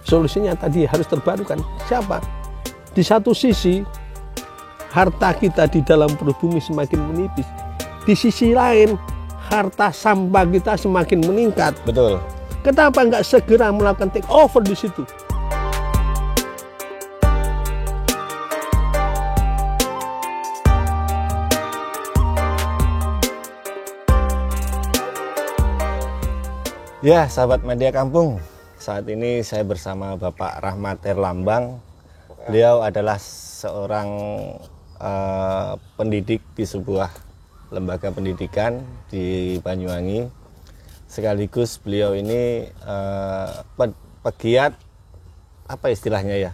Solusinya tadi harus terbarukan. Siapa? Di satu sisi harta kita di dalam perut bumi semakin menipis. Di sisi lain harta sampah kita semakin meningkat. Betul. Kenapa nggak segera melakukan take over di situ? Ya, sahabat Media Kampung, saat ini saya bersama Bapak Rahmat Herlambang. Beliau adalah seorang pendidik di sebuah lembaga pendidikan di Banyuwangi. Sekaligus beliau ini pegiat, apa istilahnya ya,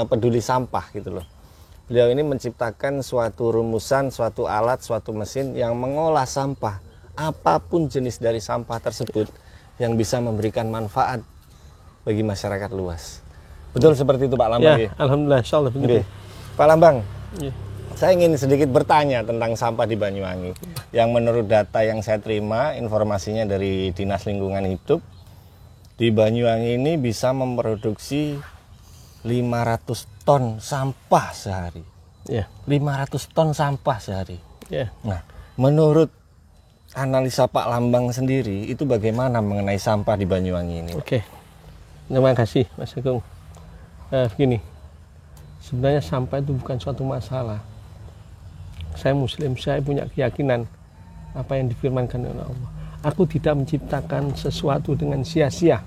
peduli sampah gitu loh. Beliau ini menciptakan suatu rumusan, suatu alat, suatu mesin yang mengolah sampah, apapun jenis dari sampah tersebut, yang bisa memberikan manfaat bagi masyarakat luas. Betul seperti itu Pak Lambang? Ya, alhamdulillah, insyaallah begitu. Pak Lambang, ya. Saya ingin sedikit bertanya tentang sampah di Banyuwangi. Yang menurut data yang saya terima, informasinya dari Dinas Lingkungan Hidup, di Banyuwangi ini bisa memproduksi 500 ton sampah sehari. Ya. 500 ton sampah sehari. Ya. Nah, menurut analisa Pak Lambang sendiri, itu bagaimana mengenai sampah di Banyuwangi ini? Oke, terima kasih Mas Agung. Begini, sebenarnya sampah itu bukan suatu masalah. Saya Muslim, saya punya keyakinan apa yang difirmankan oleh Allah. Aku tidak menciptakan sesuatu dengan sia-sia.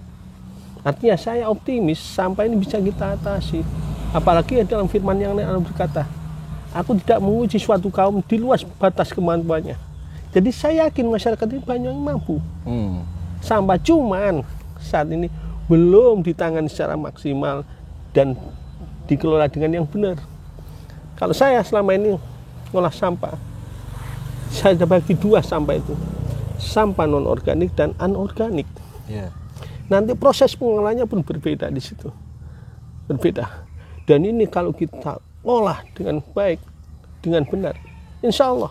Artinya saya optimis sampah ini bisa kita atasi. Apalagi dalam firman yang lain Allah berkata, aku tidak menguji suatu kaum di luar batas kemampuannya. Jadi saya yakin masyarakat di Banyuwangi mampu. Sampah cuman saat ini belum ditangani secara maksimal dan dikelola dengan yang benar. Kalau saya selama ini ngolah sampah, saya ada bagi dua sampah itu. Sampah non-organik dan anorganik. Yeah. Nanti proses pengolahannya pun berbeda di situ. Berbeda. Dan ini kalau kita olah dengan baik, dengan benar, insya Allah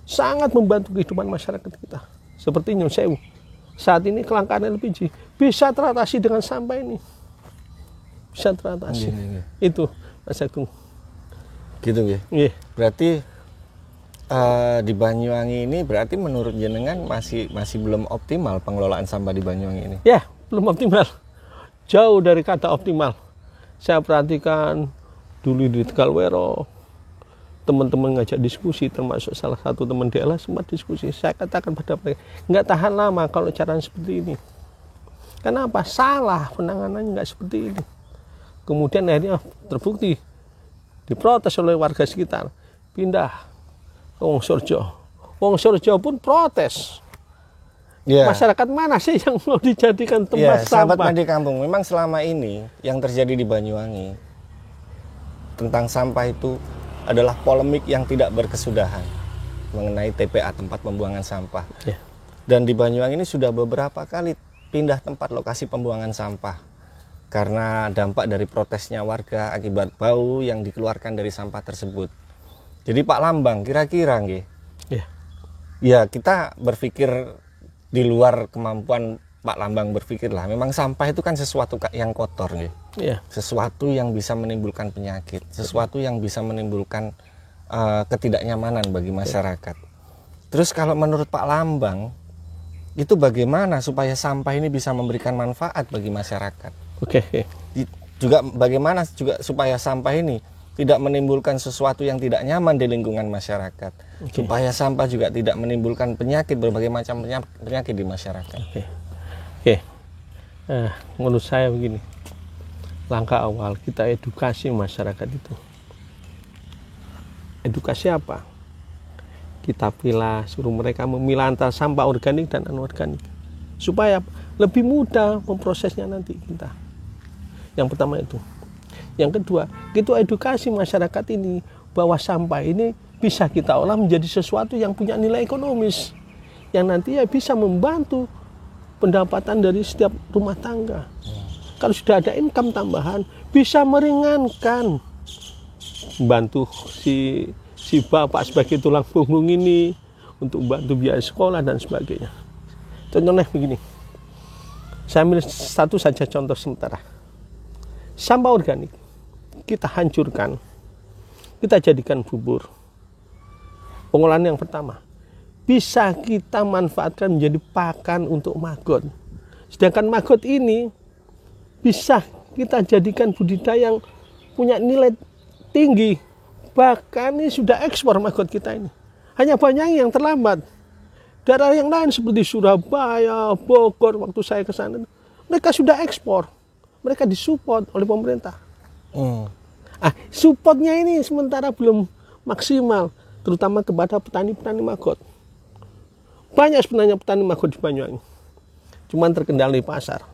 sangat membantu kehidupan masyarakat kita. Seperti Nyun Sewu. Saat ini kelangkaan LPG bisa teratasi dengan sampah ini. Bisa teratasi. Itu Mas Agung. Gitu ya. Iya. Berarti di Banyuwangi ini berarti menurut jenengan masih belum optimal pengelolaan sampah di Banyuwangi ini? Ya, belum optimal. Jauh dari kata optimal. Saya perhatikan dulu di Tegalwero, teman-teman ngajak diskusi, termasuk salah satu teman DLA sempat diskusi. Saya katakan pada mereka, nggak tahan lama kalau caranya seperti ini. Kenapa? Salah penanganannya nggak seperti ini. Kemudian akhirnya terbukti, diprotes oleh warga sekitar, pindah ke Wongsorejo. Wongsorejo pun protes. Yeah. Masyarakat mana sih yang mau dijadikan tempat sampah? Sahabat Media Kampung, memang selama ini yang terjadi di Banyuwangi tentang sampah itu adalah polemik yang tidak berkesudahan mengenai TPA, tempat pembuangan sampah. Yeah. Dan di Banyuwangi ini sudah beberapa kali pindah tempat lokasi pembuangan sampah karena dampak dari protesnya warga akibat bau yang dikeluarkan dari sampah tersebut. Jadi Pak Lambang, kira-kira nggih? Yeah. Ya, kita berpikir di luar kemampuan Pak Lambang berpikir lah. Memang sampah itu kan sesuatu yang kotor nih. Yeah. Sesuatu yang bisa menimbulkan penyakit, sesuatu yang bisa menimbulkan ketidaknyamanan bagi masyarakat. Terus kalau menurut Pak Lambang, itu bagaimana supaya sampah ini bisa memberikan manfaat bagi masyarakat? Oke. Juga bagaimana juga supaya sampah ini tidak menimbulkan sesuatu yang tidak nyaman di lingkungan masyarakat. Supaya sampah juga tidak menimbulkan penyakit, berbagai macam penyakit di masyarakat. Oke. Menurut saya begini, langkah awal kita edukasi masyarakat itu. Edukasi apa? Kita pilah, suruh mereka memilah antara sampah organik dan anorganik, supaya lebih mudah memprosesnya nanti kita. Yang pertama itu. Yang kedua, kita edukasi masyarakat ini bahwa sampah ini bisa kita olah menjadi sesuatu yang punya nilai ekonomis, yang nanti ya bisa membantu pendapatan dari setiap rumah tangga. Kalau sudah ada income tambahan, bisa meringankan, membantu si bapak sebagai tulang punggung ini untuk bantu biaya sekolah dan sebagainya. Contohnya begini, saya ambil satu saja contoh sementara. Sampah organik kita hancurkan, kita jadikan bubur. Pengolahan yang pertama bisa kita manfaatkan menjadi pakan untuk maggot. Sedangkan maggot ini bisa kita jadikan budidaya yang punya nilai tinggi. Bahkan ini sudah ekspor maggot kita ini. Hanya Banyuwangi yang terlambat. Daerah yang lain seperti Surabaya, Bogor, waktu saya ke sana, mereka sudah ekspor. Mereka disupport oleh pemerintah. Supportnya ini sementara belum maksimal, terutama kepada petani-petani maggot. Banyak sebenarnya petani maggot di Banyuwangi, cuman terkendali pasar.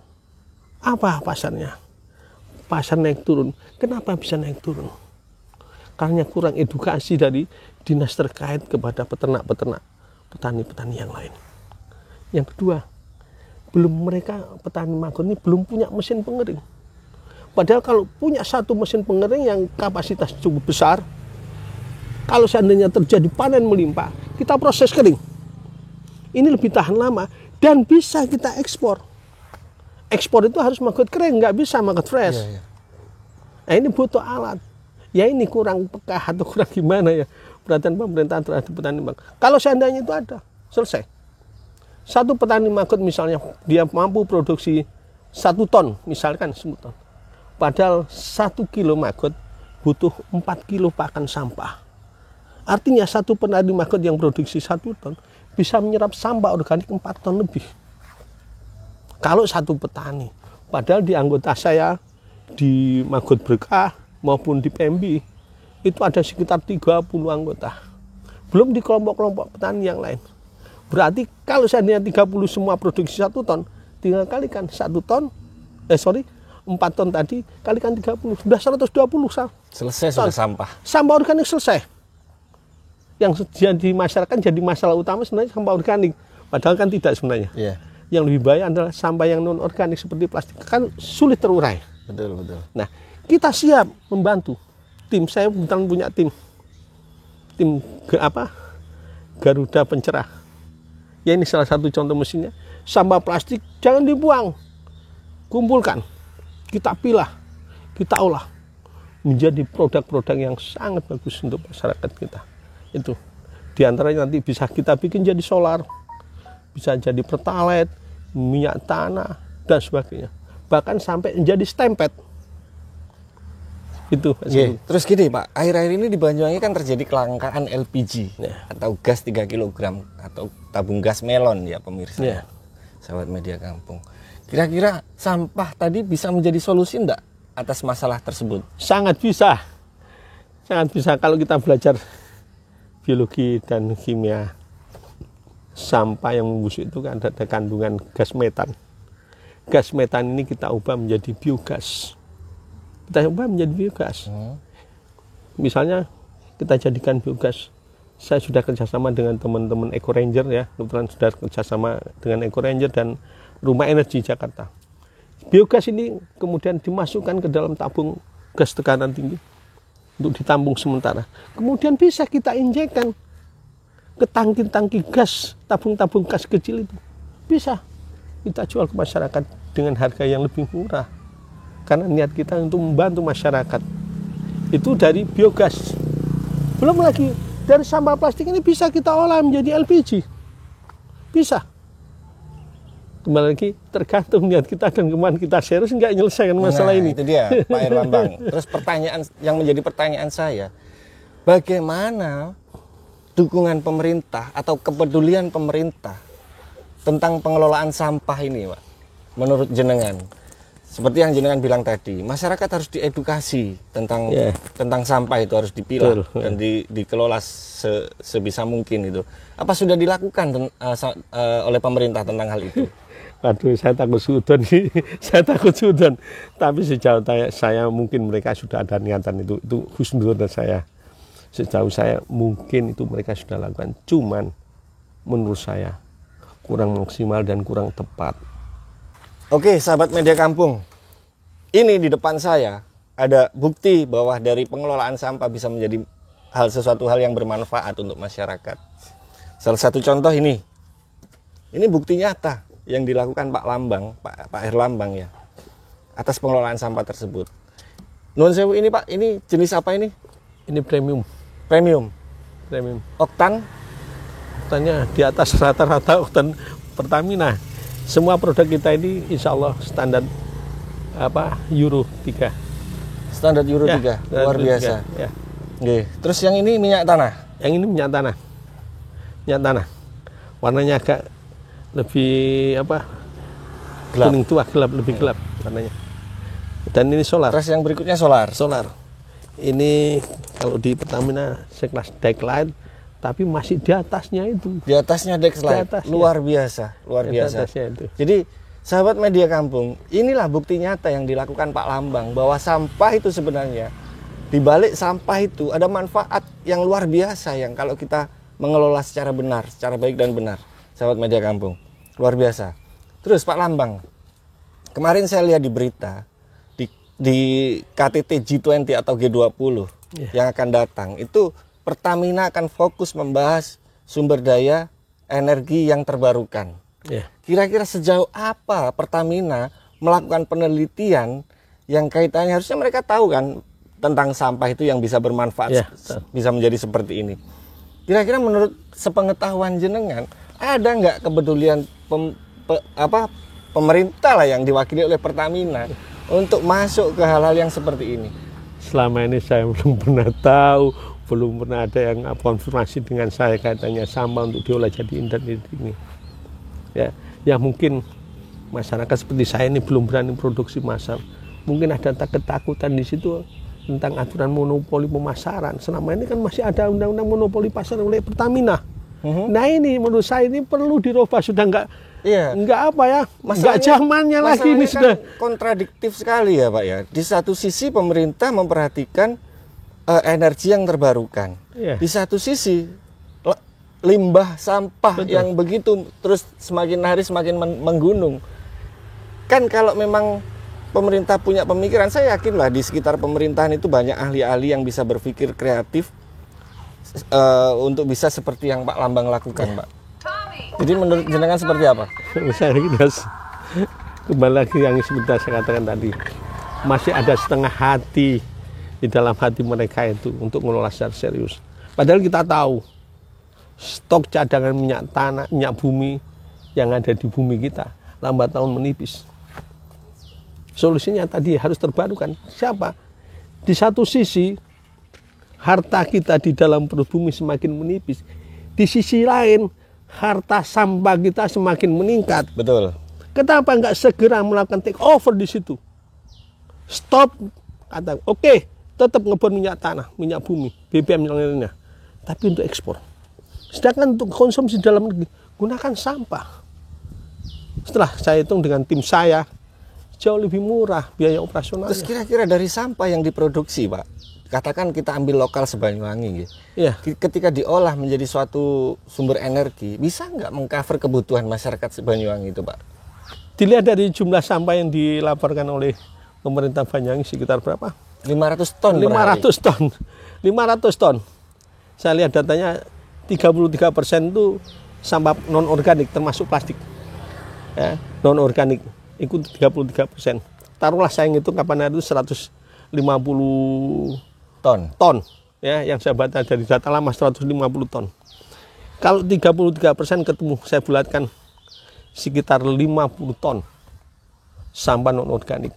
Apa pasarnya? Pasar naik turun. Kenapa bisa naik turun? Karena kurang edukasi dari dinas terkait kepada peternak-peternak, petani-petani yang lain. Yang kedua, mereka petani maggot ini belum punya mesin pengering. Padahal kalau punya satu mesin pengering yang kapasitas cukup besar, kalau seandainya terjadi panen melimpah, kita proses kering. Ini lebih tahan lama dan bisa kita ekspor. Ekspor itu harus maggot kering, nggak bisa maggot fresh. Nah, ini butuh alat. Ya ini kurang peka atau kurang gimana ya perhatian pemerintah terhadap petani maggot. Kalau seandainya itu ada, selesai. Satu petani maggot misalnya dia mampu produksi 1 ton, misalkan 1 ton. Padahal 1 kilo maggot butuh 4 kilo pakan sampah. Artinya satu petani maggot yang produksi 1 ton bisa menyerap sampah organik 4 ton lebih. Kalau satu petani, padahal di anggota saya di Maggot Berkah maupun di PMB itu ada sekitar 30 anggota. Belum di kelompok-kelompok petani yang lain. Berarti kalau seandainya 30 semua produksi 1 ton, tinggal kalikan 1 ton, 4 ton tadi kalikan 30, sudah 120 selesai ton. Sudah sampah. Sampah organik selesai. Yang jadi masyarakat jadi masalah utama sebenarnya sampah organik. Padahal kan tidak sebenarnya. Yang lebih bahaya adalah sampah yang non organik seperti plastik, kan sulit terurai. Betul. Nah, kita siap membantu. Tim saya kebetulan punya tim Garuda Pencerah. Ya ini salah satu contoh mesinnya. Sampah plastik jangan dibuang, kumpulkan, kita pilah, kita olah menjadi produk-produk yang sangat bagus untuk masyarakat kita. Itu diantaranya nanti bisa kita bikin jadi solar, bisa jadi pertalite, minyak tanah dan sebagainya, bahkan sampai menjadi stempet. Itu Terus gini Pak, akhir-akhir ini di Banyuwangi kan terjadi kelangkaan LPG atau gas 3 kg atau tabung gas melon ya pemirsa, sahabat media kampung. Kira-kira sampah tadi bisa menjadi solusi enggak atas masalah tersebut? Sangat bisa kalau kita belajar biologi dan kimia. Sampah yang membusuk itu kan ada kandungan gas metan. Gas metan ini kita ubah menjadi biogas. Misalnya kita jadikan biogas. Saya sudah kerjasama dengan teman-teman Eco Ranger ya, kebetulan sudah kerjasama dengan Eco Ranger dan Rumah Energi Jakarta. Biogas ini kemudian dimasukkan ke dalam tabung gas tekanan tinggi untuk ditampung sementara. Kemudian bisa kita injekkan ke tangki-tangki gas, tabung-tabung gas kecil itu. Bisa kita jual ke masyarakat dengan harga yang lebih murah. Karena niat kita untuk membantu masyarakat. Itu dari biogas. Belum lagi dari sampah plastik ini bisa kita olah menjadi LPG. Bisa. Kembali lagi tergantung niat kita dan kemana kita serius nggak menyelesaikan masalah ini. Itu dia Pak Herlambang. Terus pertanyaan yang menjadi pertanyaan saya, bagaimana dukungan pemerintah atau kepedulian pemerintah tentang pengelolaan sampah ini, Pak? Menurut jenengan, seperti yang jenengan bilang tadi, masyarakat harus diedukasi tentang sampah itu harus dipilah dan dikelola sebisa mungkin itu. Apa sudah dilakukan oleh pemerintah tentang hal itu? Waduh, saya takut sudon. Tapi sejauh saya mungkin mereka sudah ada niatan itu husnuzon saya. Sejauh saya mungkin itu mereka sudah lakukan. Cuman menurut saya kurang maksimal dan kurang tepat. Oke, sahabat media kampung. Ini di depan saya ada bukti bahwa dari pengelolaan sampah bisa menjadi sesuatu hal yang bermanfaat untuk masyarakat. Salah satu contoh ini. Ini bukti nyata yang dilakukan Pak Herlambang ya, atas pengelolaan sampah tersebut. Nuwun sewu ini Pak, ini jenis apa ini? Ini premium. Premium. Oktan? Oktannya di atas rata-rata oktan Pertamina. Semua produk kita ini insya Allah standar Euro 3. Standar Euro 3, luar biasa. Ya. Oke. Terus yang ini minyak tanah? Yang ini minyak tanah. Minyak tanah. Warnanya agak lebih Gelap. kuning tua, lebih gelap warnanya. Dan ini solar. Terus yang berikutnya solar. Ini kalau di Pertamina sekelas Deckline, tapi masih di atasnya itu. Di atasnya Deckline. Luar biasa. Itu. Jadi sahabat media kampung, inilah bukti nyata yang dilakukan Pak Lambang bahwa sampah itu sebenarnya di balik sampah itu ada manfaat yang luar biasa yang kalau kita mengelola secara benar, secara baik dan benar. Sahabat media kampung, luar biasa. Terus Pak Lambang, kemarin saya lihat di berita di KTT G20 atau G20 yang akan datang, itu Pertamina akan fokus membahas sumber daya energi yang terbarukan. Kira-kira sejauh apa Pertamina melakukan penelitian yang kaitannya, harusnya mereka tahu kan tentang sampah itu yang bisa bermanfaat, bisa menjadi seperti ini. Kira-kira menurut sepengetahuan jenengan, ada nggak kepedulian pemerintah lah yang diwakili oleh Pertamina untuk masuk ke hal-hal yang seperti ini? Selama ini saya belum pernah tahu, belum pernah ada yang konfirmasi dengan saya kaitannya sampah untuk diolah jadi internet ini. Ya mungkin masyarakat seperti saya ini belum berani produksi massal. Mungkin ada ketakutan di situ tentang aturan monopoli pemasaran. Selama ini kan masih ada undang-undang monopoli pasar oleh Pertamina. Nah ini menurut saya ini perlu dirubah, sudah nggak zamannya lagi ini kan sudah kontradiktif sekali ya Pak ya. Di satu sisi pemerintah memperhatikan energi yang terbarukan. Di satu sisi limbah sampah yang begitu terus semakin hari semakin menggunung. Kan kalau memang pemerintah punya pemikiran, saya yakin lah di sekitar pemerintahan itu banyak ahli-ahli yang bisa berpikir kreatif untuk bisa seperti yang Pak Lambang lakukan, Pak. Jadi menurut jenengan seperti apa? Saya kembali lagi yang sebentar saya katakan tadi, masih ada setengah hati di dalam hati mereka itu untuk mengelola secara serius. Padahal kita tahu stok cadangan minyak tanah, minyak bumi yang ada di bumi kita lambat laun menipis. Solusinya tadi harus terbarukan. Siapa? Di satu sisi harta kita di dalam perut bumi semakin menipis. Di sisi lain harta sampah kita semakin meningkat. Betul. Kenapa nggak segera melakukan take over di situ? Stop. Kata, oke, tetap ngebor minyak tanah, minyak bumi, BBM yang lainnya. Tapi untuk ekspor. Sedangkan untuk konsumsi dalam negeri, gunakan sampah. Setelah saya hitung dengan tim saya, jauh lebih murah biaya operasional. Terus kira-kira dari sampah yang diproduksi, Pak, katakan kita ambil lokal Sebanyuwangi, ketika diolah menjadi suatu sumber energi, bisa nggak mengcover kebutuhan masyarakat Sebanyuwangi itu, Pak? Dilihat dari jumlah sampah yang dilaporkan oleh pemerintah Banyuwangi sekitar berapa? 500 ton. 500 ton. 500 ton. Saya lihat datanya 33% itu sampah non organik termasuk plastik. Ya, non organik. Ikut 33%. Taruhlah saya ngitung kapan itu 150 ton. Ya, yang saya baca dari data lama 150 ton. Kalau 33% ketemu, saya bulatkan sekitar 50 ton sampah non organik.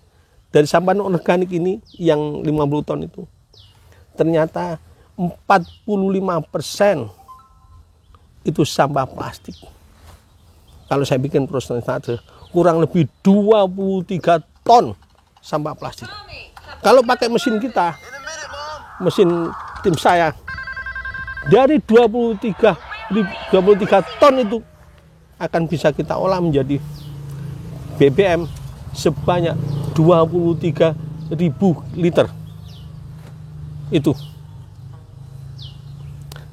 Dari sampah non organik ini yang 50 ton itu ternyata 45% itu sampah plastik. Kalau saya bikin persentase kurang lebih 23 ton sampah plastik. Kalau pakai mesin kita, mesin tim saya, dari 23 ton itu akan bisa kita olah menjadi BBM sebanyak 23.000 liter. Itu.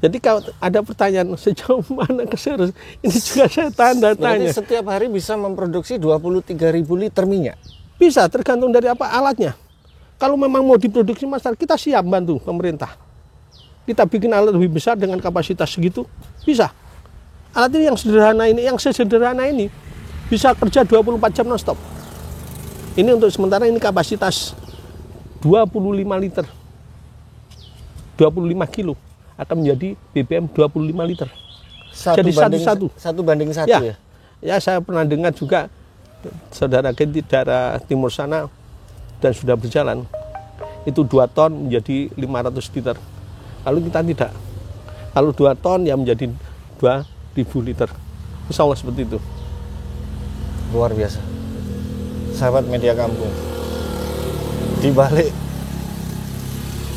Jadi kalau ada pertanyaan sejauh mana keserius, ini juga saya tanda tanya. Berarti setiap hari bisa memproduksi 23.000 liter minyak? Bisa, tergantung dari apa alatnya. Kalau memang mau diproduksi masyarakat, kita siap bantu pemerintah. Kita bikin alat lebih besar dengan kapasitas segitu, bisa. Alat ini yang sederhana ini bisa kerja 24 jam non-stop. Ini untuk sementara ini kapasitas 25 liter. 25 kilo akan menjadi BBM 25 liter. Jadi satu-satu. Satu banding satu ya? Ya, saya pernah dengar juga saudara kita di daerah timur sana dan sudah berjalan. Itu 2 ton menjadi 500 liter. Lalu kita tidak. Kalau 2 ton ya menjadi 2.000 liter. Insya Allah seperti itu. Luar biasa. Sahabat Media Kampung. Di balik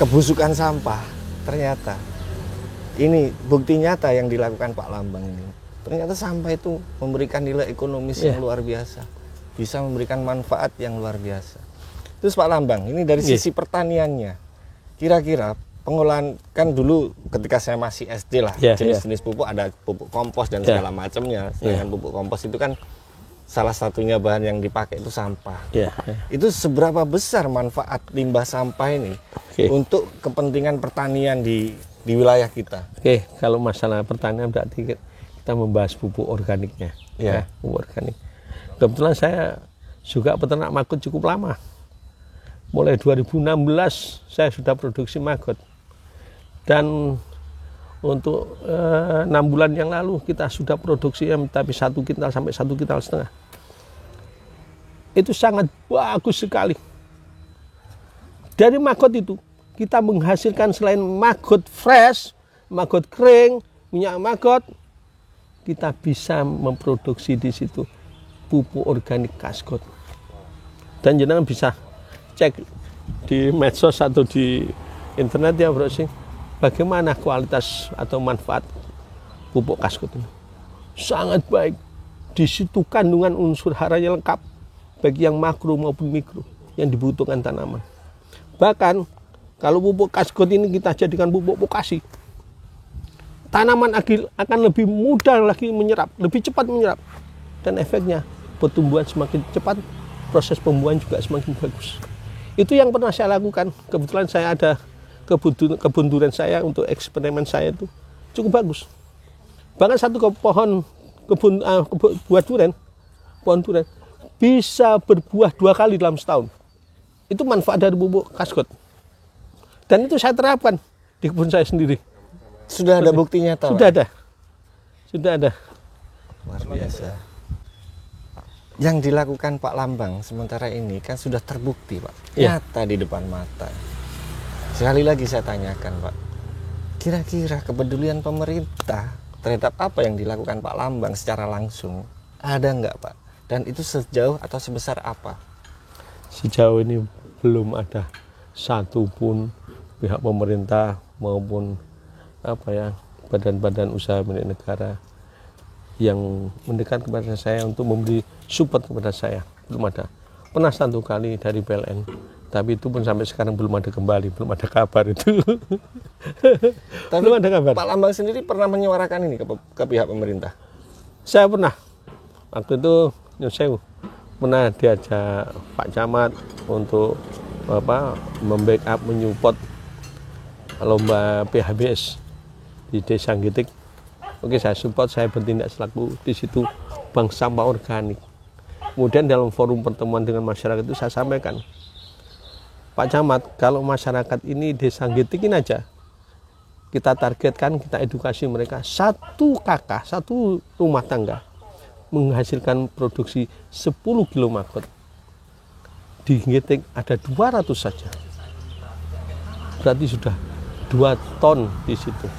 kebusukan sampah, ternyata ini bukti nyata yang dilakukan Pak Lambang ini. Ternyata sampah itu memberikan nilai ekonomis yang luar biasa. Bisa memberikan manfaat yang luar biasa. Terus Pak Lambang, ini dari sisi pertaniannya. Kira-kira pengolahan, kan dulu ketika saya masih SD lah, jenis-jenis pupuk ada pupuk kompos dan segala macamnya. Dengan pupuk kompos itu kan salah satunya bahan yang dipakai itu sampah. Itu seberapa besar manfaat limbah sampah ini untuk kepentingan pertanian di wilayah kita? Kalau masalah pertanian berarti kita membahas pupuk organiknya. Pupuk organik. Kebetulan saya juga peternak maggot cukup lama. Mulai 2016 saya sudah produksi maggot. Dan untuk 6 bulan yang lalu kita sudah produksi tapi 1 kintal sampai 1,5 kintal. Itu sangat bagus sekali. Dari maggot itu kita menghasilkan selain maggot fresh, maggot kering, minyak maggot, kita bisa memproduksi di situ pupuk organik Kasgot. Dan jenengan bisa cek di medsos atau di internet ya browsing bagaimana kualitas atau manfaat pupuk Kasgot ini. Sangat baik. Di situ kandungan unsur haranya lengkap bagi yang makro maupun mikro yang dibutuhkan tanaman. Bahkan kalau pupuk Kasgot ini kita jadikan pupuk pokasi, tanaman akan lebih mudah lagi menyerap, lebih cepat menyerap. Dan efeknya pertumbuhan semakin cepat, proses pembuahan juga semakin bagus. Itu yang pernah saya lakukan. Kebetulan saya ada kebun durian saya untuk eksperimen saya itu cukup bagus. Bahkan satu pohon durian bisa berbuah 2 kali dalam setahun. Itu manfaat dari pupuk Kasgot. Dan itu saya terapkan di kebun saya sendiri. Sudah ada bukti nyata? Sudah ada. Luar biasa. Yang dilakukan Pak Lambang sementara ini kan sudah terbukti Pak, nyata di depan mata. Sekali lagi saya tanyakan Pak, kira-kira kepedulian pemerintah terhadap apa yang dilakukan Pak Lambang secara langsung ada nggak Pak? Dan itu sejauh atau sebesar apa? Sejauh ini belum ada satupun pihak pemerintah maupun badan-badan usaha milik negara yang mendekat kepada saya untuk memberi support kepada saya. Belum ada. Pernah 1 kali dari PLN, tapi itu pun sampai sekarang belum ada kembali, belum ada kabar itu. Tapi belum ada kabar. Pak Lambang sendiri pernah menyuarakan ini ke pihak pemerintah? Saya pernah. Waktu itu Nyusewu pernah diajak Pak Camat untuk membackup, menyupport lomba PHBS di Desa Gitik. Oke, saya support, saya bertindak selaku di situ bank sampah organik. Kemudian dalam forum pertemuan dengan masyarakat itu saya sampaikan, Pak Camat, kalau masyarakat ini Desa Gitik ini aja, kita targetkan, kita edukasi mereka, 1 kakak, 1 rumah tangga menghasilkan produksi 10 kilo maggot. Di Gitik ada 200 saja. Berarti sudah 2 ton di situ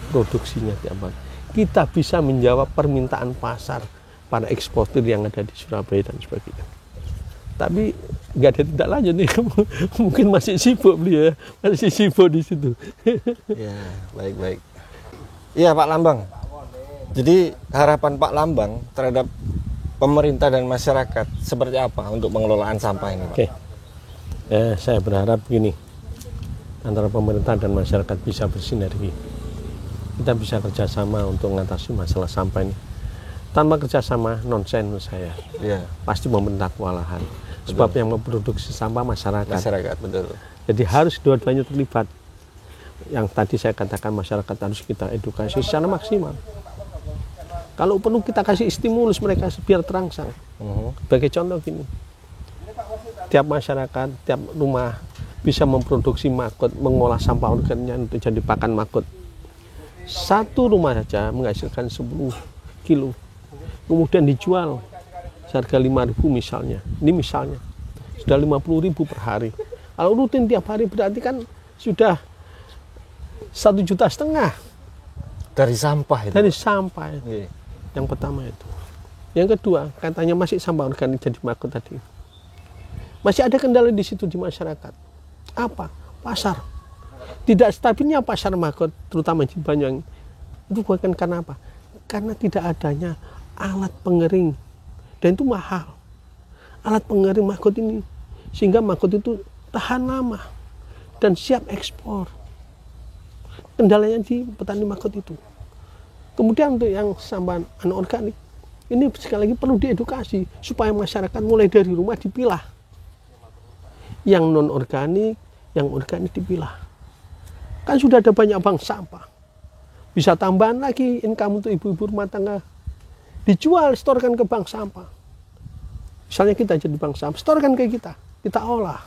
produksinya tiap hari. Kita bisa menjawab permintaan pasar para eksportir yang ada di Surabaya dan sebagainya. Tapi nggak ada tindak lanjut nih, mungkin masih sibuk beliau, masih sibuk di situ. Ya, baik-baik. Iya Pak Lambang. Jadi harapan Pak Lambang terhadap pemerintah dan masyarakat seperti apa untuk pengelolaan sampah ini, Pak? Saya berharap begini, antara pemerintah dan masyarakat bisa bersinergi. Kita bisa kerjasama untuk mengatasi masalah sampah ini. Tanpa kerjasama, nonsen menurut saya. Pasti pemerintah kewalahan. Sebab yang memproduksi sampah masyarakat. Betul. Jadi harus dua-duanya terlibat. Yang tadi saya katakan masyarakat harus kita edukasi secara maksimal. Kalau perlu kita kasih stimulus mereka biar terangsang. Sebagai contoh gini, tiap masyarakat, tiap rumah bisa memproduksi maggot, mengolah sampah organiknya untuk jadi pakan maggot. Satu rumah saja menghasilkan 10 kilo. Kemudian dijual seharga 5.000 misalnya. Ini misalnya. Sudah 50.000 per hari. Kalau rutin tiap hari berarti kan sudah 1,5 juta. Dari sampah itu? Dari sampah. Iya. Yang pertama itu. Yang kedua, katanya masih sampah organik jadi maggot tadi. Masih ada kendala di situ di masyarakat. Apa? Pasar. Tidak stabilnya pasar maggot, terutama di Banyuwangi. Itu bukan karena apa? Karena tidak adanya alat pengering. Dan itu mahal. Alat pengering maggot ini. Sehingga maggot itu tahan lama. Dan siap ekspor. Kendalanya di petani maggot itu. Kemudian untuk yang sampah anorganik, ini sekali lagi perlu diedukasi. Supaya masyarakat mulai dari rumah dipilah. Yang non-organik, yang organik dipilah. Kan sudah ada banyak bank sampah. Bisa tambahan lagi income untuk ibu-ibu rumah tangga. Dijual, setorkan ke bank sampah. Misalnya kita jadi bank sampah, setorkan ke kita. Kita olah.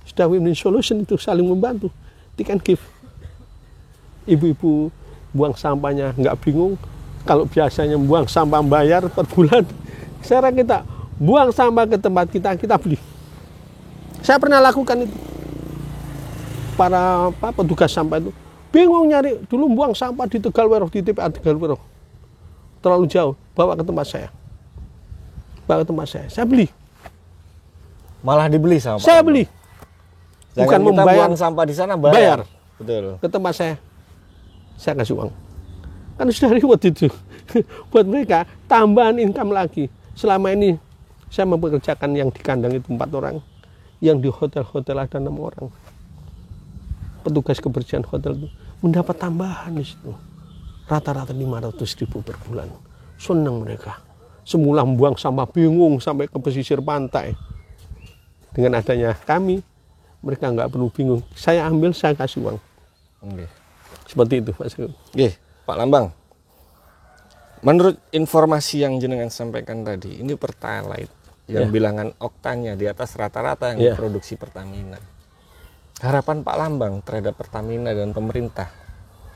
Sudah win-win solution itu saling membantu. Take and give. Ibu-ibu buang sampahnya nggak bingung. Kalau biasanya buang sampah bayar per bulan. Sekarang kita buang sampah ke tempat kita beli. Saya pernah lakukan itu. Para petugas sampah itu bingung nyari, dulu buang sampah di Tegalwero, di TPA Tegalwero terlalu jauh, bawa ke tempat saya, saya beli, malah dibeli sama saya beli, bukan membayar buang sampah di sana, bayar. Betul. Ke tempat saya kasih uang, kan sudah reward itu. Buat mereka tambahan income lagi. Selama ini saya mempekerjakan yang di kandang itu 4 orang, yang di hotel-hotel ada 6 orang. Petugas kebersihan hotel itu mendapat tambahan di situ. Rata-rata 500.000 per bulan. Senang mereka. Semula membuang sampah bingung sampai ke pesisir pantai. Dengan adanya kami, mereka nggak perlu bingung. Saya ambil, saya kasih uang. Oke. Seperti itu, Mas. Oke, Pak Lambang. Menurut informasi yang jenengan sampaikan tadi, ini Pertalite yang bilangan oktanya di atas rata-rata yang diproduksi Pertamina. Harapan Pak Lambang terhadap Pertamina dan pemerintah,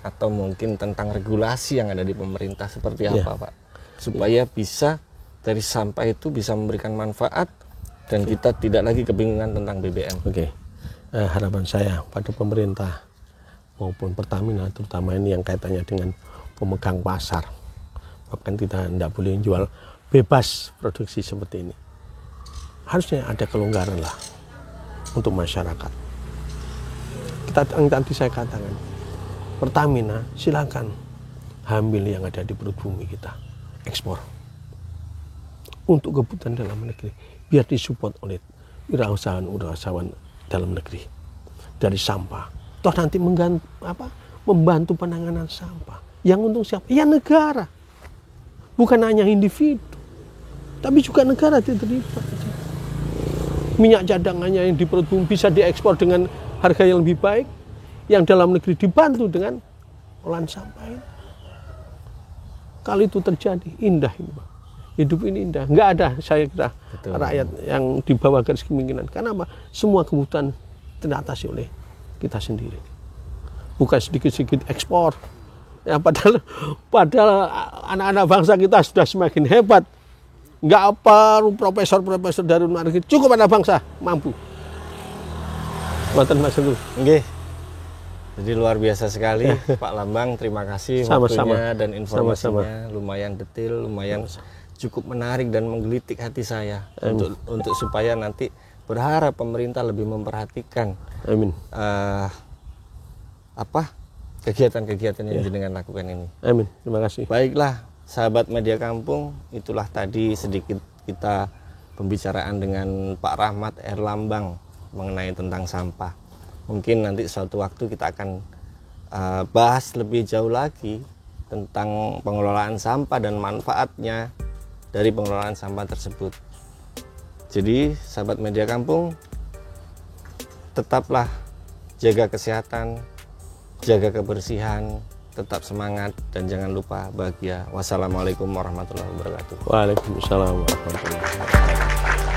atau mungkin tentang regulasi yang ada di pemerintah seperti apa, Pak? Supaya bisa dari sampah itu bisa memberikan manfaat dan kita tidak lagi kebingungan tentang BBM. Oke. Harapan saya pada pemerintah maupun Pertamina, terutama ini yang kaitannya dengan pemegang pasar. Bahkan kita tidak boleh jual bebas produksi seperti ini. Harusnya ada kelonggaran lah untuk masyarakat. Tadi saya katakan, Pertamina silakan ambil yang ada di perut bumi kita, ekspor untuk kebutuhan dalam negeri, biar disupport oleh wirausahawan dalam negeri dari sampah. Toh nanti membantu penanganan sampah. Yang untung siapa? Ya negara, bukan hanya individu, tapi juga negara terlibat. Minyak cadangannya yang di perut bumi bisa diekspor dengan harga yang lebih baik, yang dalam negeri dibantu dengan olahan sampah ini. Kalau itu terjadi, indah ini, Pak. Hidup ini indah. Nggak ada, saya kira, rakyat yang di bawah garis kemiskinan. Karena apa? Semua kebutuhan teratasi oleh kita sendiri. Bukan sedikit-sedikit ekspor. Ya, padahal anak-anak bangsa kita sudah semakin hebat. Nggak perlu profesor-profesor dari luar negeri. Cukup anak bangsa mampu. Mas Teguh. Nggih. Jadi luar biasa sekali, Pak Lambang. Terima kasih waktunya dan informasinya. Lumayan detail, lumayan cukup menarik dan menggelitik hati saya. Untuk supaya nanti berharap pemerintah lebih memperhatikan kegiatan-kegiatan yang jenengan lakukan ini. Amin. Terima kasih. Baiklah, sahabat Media Kampung, itulah tadi sedikit kita pembicaraan dengan Pak Rahmat Erlambang mengenai tentang sampah. Mungkin nanti suatu waktu kita akan bahas lebih jauh lagi tentang pengelolaan sampah dan manfaatnya dari pengelolaan sampah tersebut. Jadi sahabat Media Kampung, tetaplah jaga kesehatan, jaga kebersihan, tetap semangat, dan jangan lupa bahagia. Wassalamualaikum warahmatullahi wabarakatuh. Waalaikumsalam warahmatullahi wabarakatuh.